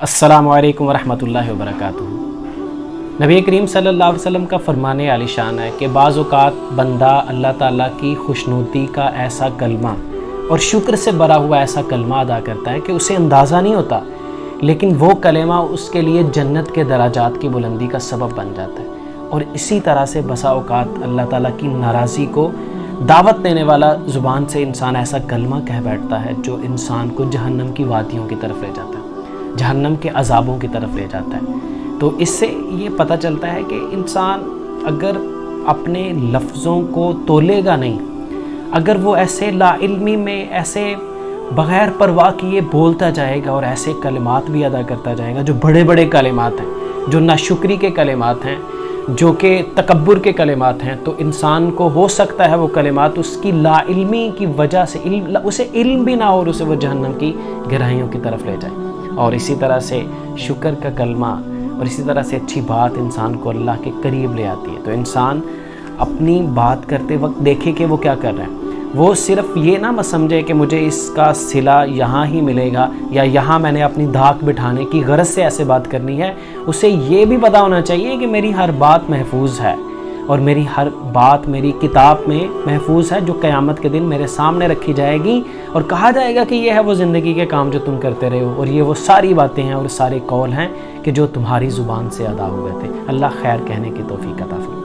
अस्सलामु अलैकुम वरहमतुल्लाहि वबरकातुहू। नबी करीम सल्लल्लाहु अलैहि वसल्लम का फरमाने आलिशान है कि बाज़ औक़ात बंदा अल्लाह ताला की खुशनुदी का ऐसा कलमा और शुक्र से भरा हुआ ऐसा कलमा अदा करता है कि उसे अंदाज़ा नहीं होता, लेकिन वो कलमा उसके लिए जन्नत के दराजात की बुलंदी का सबब बन जाता है। और इसी तरह से बसा औक़ात अल्लाह ताला की नाराज़ी को दावत देने वाला ज़ुबान से इंसान ऐसा कलमा कह बैठता है जो इंसान को जहन्नम की वादियों की तरफ ले जाता है, जहन्नम के अजाबों की तरफ ले जाता है। तो इससे ये पता चलता है कि इंसान अगर अपने लफ्ज़ों को तोलेगा नहीं, अगर वो ऐसे लाइल्मी में ऐसे बग़ैर परवाह किए बोलता जाएगा और ऐसे कलिमात भी अदा करता जाएगा जो बड़े बड़े कलिमात हैं, जो नाशुक्री के कलिमात हैं, जो कि तकब्बुर के कलिमात हैं, तो इंसान को हो सकता है वो कलिमात उसकी लाइल्मी की वजह से उसे इल्म भी ना हो और उसे वो जहन्नम की गहराइयों की तरफ ले जाए। और इसी तरह से शुक्र का कलमा और इसी तरह से अच्छी बात इंसान को अल्लाह के करीब ले आती है। तो इंसान अपनी बात करते वक्त देखे कि वो क्या कर रहा है, वो सिर्फ ये ना मत समझे कि मुझे इसका सिला यहाँ ही मिलेगा या यहाँ मैंने अपनी धाक बिठाने की गरज से ऐसे बात करनी है। उसे ये भी पता होना चाहिए कि मेरी हर बात महफूज है और मेरी हर बात मेरी किताब में महफूज है जो क़यामत के दिन मेरे सामने रखी जाएगी और कहा जाएगा कि ये है वो ज़िंदगी के काम जो तुम करते रहे हो और ये वो सारी बातें हैं और सारे कौल हैं कि जो तुम्हारी ज़ुबान से अदा हुए थे। अल्लाह खैर कहने की तौफीक अता फरमाए।